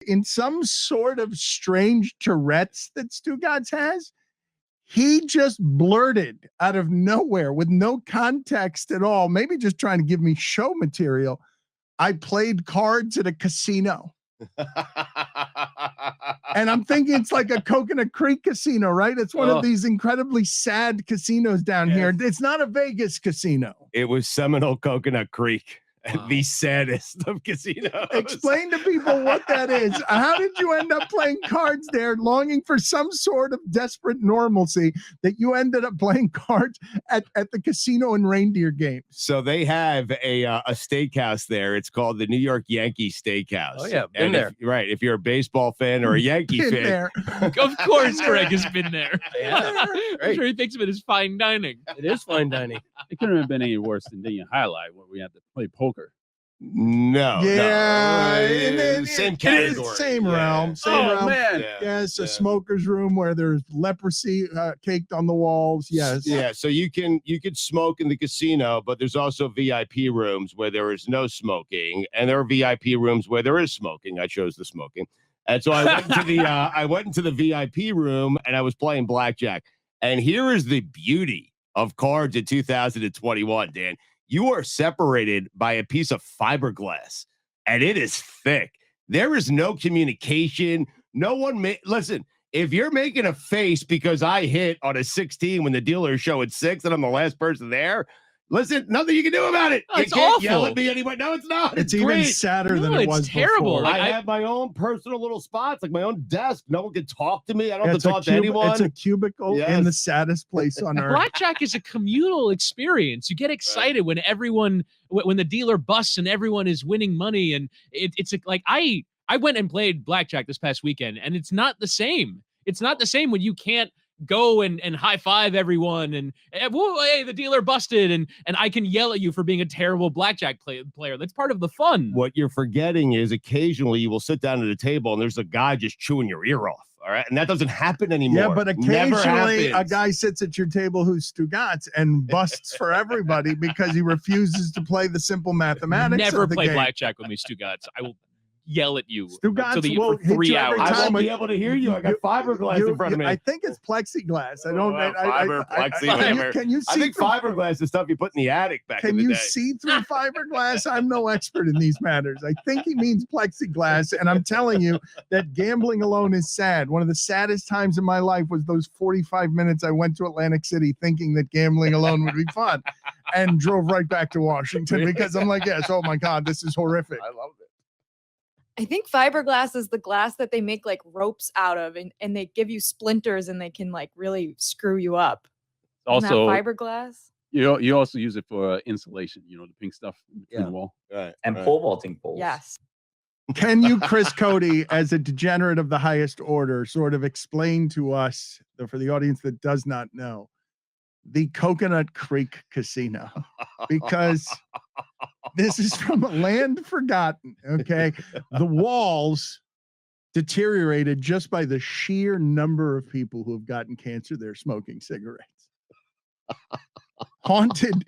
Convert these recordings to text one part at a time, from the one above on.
In some sort of strange Tourette's that Stugotz has, he just blurted out of nowhere with no context at all, maybe just trying to give me show material. I played cards at a casino. And I'm thinking it's like a Coconut Creek casino, right? It's one of these incredibly sad casinos down here. It's not a Vegas casino. It was Seminole Coconut Creek. Wow. The saddest of casinos. Explain to people what that is. How did you end up playing cards there, longing for some sort of desperate normalcy, that you ended up playing cards at the casino and reindeer games? So they have a steakhouse there. It's called the New York Yankee Steakhouse. Oh, yeah. Been there. If you're a baseball fan or a Yankee fan. There. Of course, Greg has been there. Yeah. I'm sure he thinks of it as fine dining. It is fine dining. It couldn't have been any worse than the highlight where we had to play poker. No. Yeah. Same category. Same realm. Same realm. Man. Yes, a smoker's room where there's leprosy caked on the walls. Yes. Yeah. So you could smoke in the casino, but there's also VIP rooms where there is no smoking, and there are VIP rooms where there is smoking. I chose the smoking, and so I went into the VIP room and I was playing blackjack. And here is the beauty of cards in 2021, Dan. You are separated by a piece of fiberglass, and it is thick. There is no communication. No one listen. If you're making a face because I hit on a 16 when the dealer is showing 6 and I'm the last person there, listen, nothing you can do about it. Oh, you it's can't awful. Yell at me anyway. No, it's not. It's great. even sadder than it was terrible. before. Like, I have my own personal little spots, like my own desk. No one can talk to me. I don't have It's to a talk to anyone. It's a cubicle in the saddest place on earth. Blackjack is a communal experience. You get excited when the dealer busts and everyone is winning money, and it's like I went and played blackjack this past weekend, and it's not the same. It's not the same when you can't go and high five everyone and whoa, hey, the dealer busted, and I can yell at you for being a terrible blackjack player. That's part of the fun. What you're forgetting is occasionally you will sit down at a table and there's a guy just chewing your ear off. All right. And that doesn't happen anymore. Yeah, but occasionally a guy sits at your table who's Stugotz and busts for everybody because he refuses to play the simple mathematics. Never of the play game. blackjack with me, Stugotz. I will yell at you Stugotz for will hit 3 you every hours. I time. won't be able to hear you. I got fiberglass in front of me. I think it's plexiglass. I don't. Fiber, plexi, whatever. Can you see? I think fiberglass is stuff you put in the attic back in Can the you day. see through fiberglass? I'm no expert in these matters. I think he means plexiglass, and I'm telling you that gambling alone is sad. One of the saddest times in my life was those 45 minutes I went to Atlantic City thinking that gambling alone would be fun, and drove right back to Washington because I'm like, yes, oh my God, this is horrific. I love it. I think fiberglass is the glass that they make like ropes out of, and they give you splinters and they can like really screw you up. Also, fiberglass. You also use it for insulation. You know, the pink stuff between the wall. Right. And pole vaulting poles. Yes. Can you, Chris Cote, as a degenerate of the highest order, sort of explain to us, for the audience that does not know, the Coconut Creek Casino? Because this is from a land forgotten, okay? The walls deteriorated just by the sheer number of people who have gotten cancer there smoking cigarettes. Haunted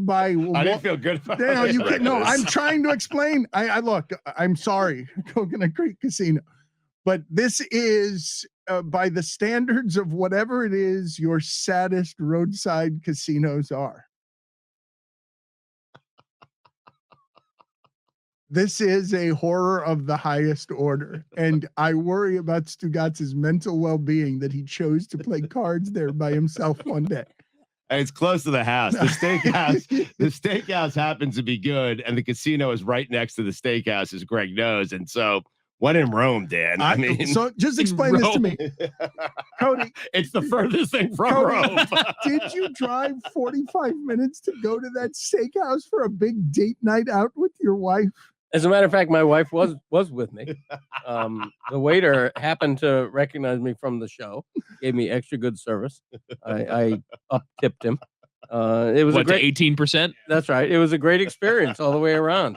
by. I didn't feel good about it. No, I'm trying to explain. I look, I'm sorry, Coconut Creek Casino, but this is by the standards of whatever it is your saddest roadside casinos are. This is a horror of the highest order, and I worry about Stugotz's mental well-being that he chose to play cards there by himself one day. It's close to the house. The steakhouse happens to be good, and the casino is right next to the steakhouse, as Greg knows. And so, when in Rome, Dan? I mean, so just explain this to me, Cody. It's the furthest thing from Rome. Did you drive 45 minutes to go to that steakhouse for a big date night out with your wife? As a matter of fact, my wife was with me. The waiter happened to recognize me from the show, gave me extra good service. I up-tipped him. It was a great 18%. That's right. It was a great experience all the way around.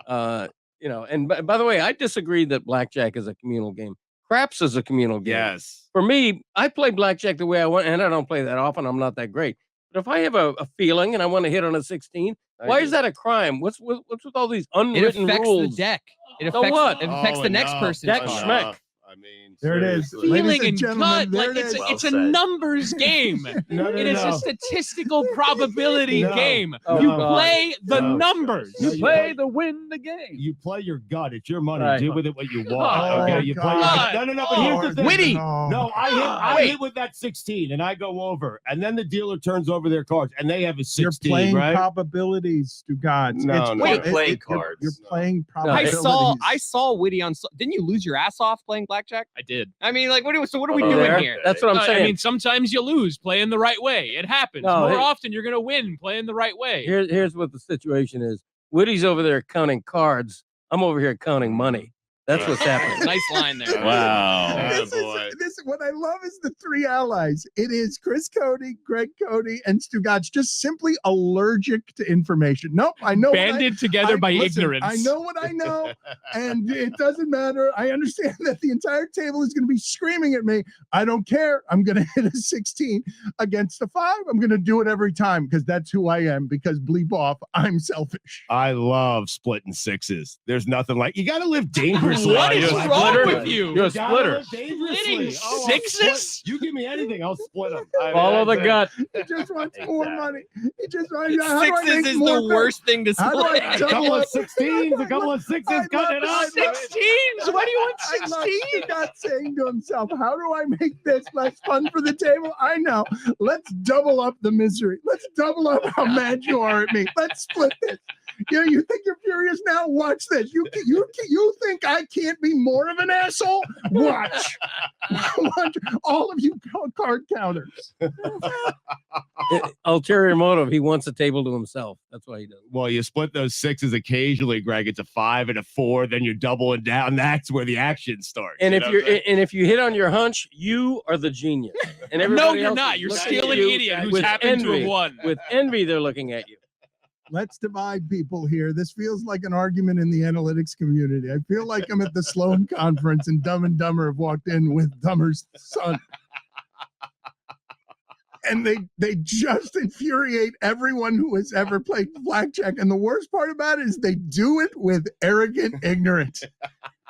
And by the way, I disagree that blackjack is a communal game. Craps is a communal game. Yes. For me, I play blackjack the way I want, and I don't play that often. I'm not that great. But if I have a feeling and I want to hit on a 16, why is that a crime? What's with all these unwritten It affects rules? the deck. It So affects, what? It affects the next person's Deck card. schmeck. I mean, There it is. seriously. Ladies Feeling and and gentlemen, gut, there like it it's is. a numbers game. It is a statistical probability No. game. Oh, you God. play the No. numbers. No, You play to win the game. You play your gut. It's your money. Right. Do with it what you want. Oh, Okay, you play your God. gut. No. But here's the thing. Witty. No, I hit with that 16 and I go over, and then the dealer turns over their cards and they have a 16. You're playing right? probabilities, Stugotz. No, no. You're playing cards. You're playing I probabilities. saw Witty on. Didn't you lose your ass off playing blackjack? I did. I mean, like, what are we Oh, doing there? here? That's what I'm I saying. mean, sometimes you lose playing the right way. It happens. No, More hey- often, you're going to win playing the right way. Here's what the situation is. Woody's over there counting cards. I'm over here counting money. That's what's happening. Nice line there. Wow. Oh, This boy. is what I love is the three allies. It is Chris Cote, Greg Cote, and Stugotz just simply allergic to information. Nope, I know. Banded together by listen, ignorance. I know what I know, and it doesn't matter. I understand that the entire table is going to be screaming at me. I don't care. I'm going to hit a 16 against a 5. I'm going to do it every time because that's who I am. Because bleep off, I'm selfish. I love splitting sixes. There's nothing like you got to live dangerously. What is You're a wrong splitter. with you? You're a gotta splitter. live dangerously. Splitting I'll sixes? split- You give me anything, I'll split them. Follow the gut. He just wants more Exactly. money. He just wants. How do I Sixes make is more the worst thing to How do I split. A double couple of up? 16s, a couple of sixes, I cut it love up. this. 16s? Why do you want I love 16? Stugotz saying to himself, how do I make this less fun for the table? I know. Let's double up the misery. Let's double up how mad you are at me. Let's split this. You think you're furious now? Watch this. You think I can't be more of an asshole? Watch. Watch. All of you card counters. Ulterior motive. He wants a table to himself. That's why he does. Well, you split those sixes occasionally, Greg. It's a 5 and a 4, then you're doubling down. That's where the action starts. And you if know you're what I'm saying? and if you hit on your hunch, you are the genius. And No, everybody you're else not. is You're looking still at an you idiot who's with happened to envy. have won. With envy, they're looking at you. Let's divide people here. This feels like an argument in the analytics community. I feel like I'm at the Sloan conference and Dumb and Dumber have walked in with Dumber's son. And they just infuriate everyone who has ever played blackjack. And the worst part about it is they do it with arrogant ignorance.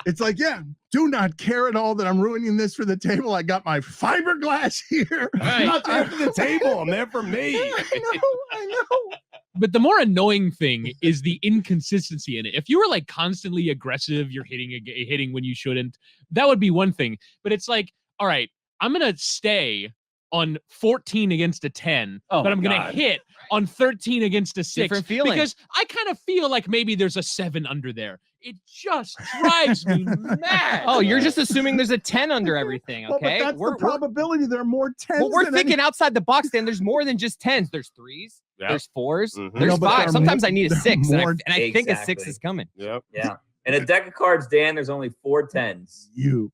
It's like, yeah, do not care at all that I'm ruining this for the table. I got my fiberglass here. I'm not there for the table. I'm there for me. I know. But the more annoying thing is the inconsistency in it. If you were like constantly aggressive, you're hitting when you shouldn't, that would be one thing. But it's like, all right, I'm going to stay on 14 against a 10, Oh, but I'm going God. to hit on 13 against a 6 Different feeling. because I kind of feel like maybe there's a 7 under there. It just drives me mad. Oh, you're just assuming there's a 10 under everything, Well, but okay? that's the probability. There are more 10s. Well, we're than thinking any- outside the box, Dan. There's more than just 10s. There's 3s. Yep. There's 4s. Mhm. There's No, but there 5. are Sometimes more- I need a there are 6, and I, more- and I think a 6 Exactly. is coming. Yep. Yeah. In a deck of cards, Dan, there's only 4 10s. You.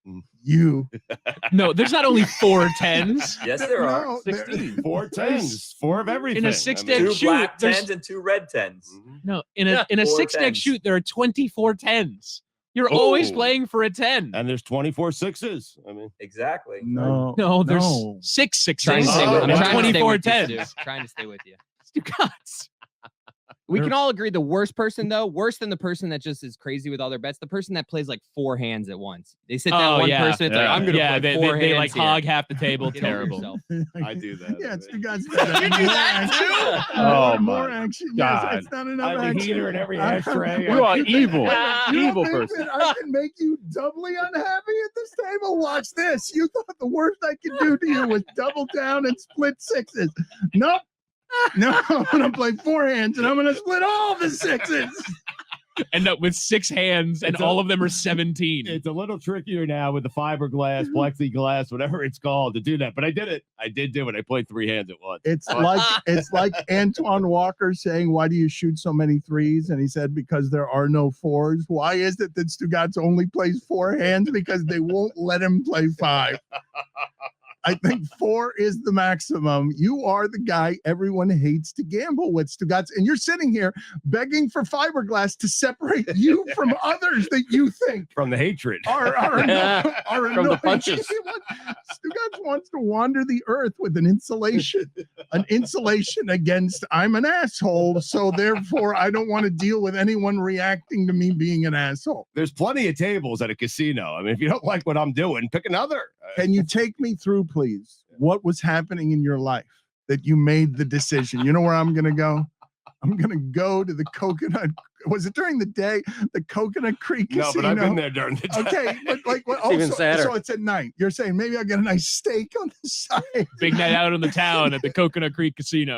Mm. No, there's not only 4 10s. Yes, there are. No, there- 4 10s, 4 of everything. In a I six-deck mean- 2 shoot, black there's- 10s and 2 red 10s. Mhm. No, in a 4 6-deck 10s. shoot, there are 24 10s. You're always Oh. playing for a 10. And there's 24 sixes. I mean, Exactly. No. No, there's no. 6 Trying to 6s stay with and you. Trying to stay 24 with you, 10s. Stu. Trying to stay with you. Stugotz. We can all agree the worst person, though, worse than the person that just is crazy with all their bets, the person that plays like 4 hands at once. They sit down one person, it's like, I'm going to yeah, play they, 4 they, they hands like here. hog half the table. Get over Terrible. yourself. I do that. Yeah, I it's mean. the guys. You do that too? Oh, more my action. God. Yes, it's not enough I have a action. heater in every ashtray. You are evil. You Evil think person. that I can make you doubly unhappy at this table? Watch this. You thought the worst I could do to you was double down and split 6s. Nope. No, I'm gonna play 4 hands and I'm gonna split all the 6s. End up with 6 hands and It's a- all of them are 17. It's a little trickier now with the fiberglass, plexiglass, whatever it's called, to do that. But I did it. I did do it. I played 3 hands at once. It's like Antoine Walker saying, "Why do you shoot so many 3s?" And he said, "Because there are no 4s." Why is it that Stugotz only plays 4 hands? Because they won't let him play 5. I think 4 is the maximum. You are the guy everyone hates to gamble with, Stugotz, and you're sitting here begging for fiberglass to separate you from others that you think From the hatred. are From the annoying. punches. Stugotz wants to wander the earth with an insulation against I'm an asshole, so therefore I don't want to deal with anyone reacting to me being an asshole. There's plenty of tables at a casino. I mean, if you don't like what I'm doing, pick another. Can you take me through, please, what was happening in your life that you made the decision? You know where I'm going to go? I'm going to go to the Coconut. Was it during the day? The Coconut Creek No, Casino? but I've been there during the day. Okay, but like, what, It's even sadder. so it's at night. You're saying maybe I'll get a nice steak on the side. Big night out on the town at the Coconut Creek Casino.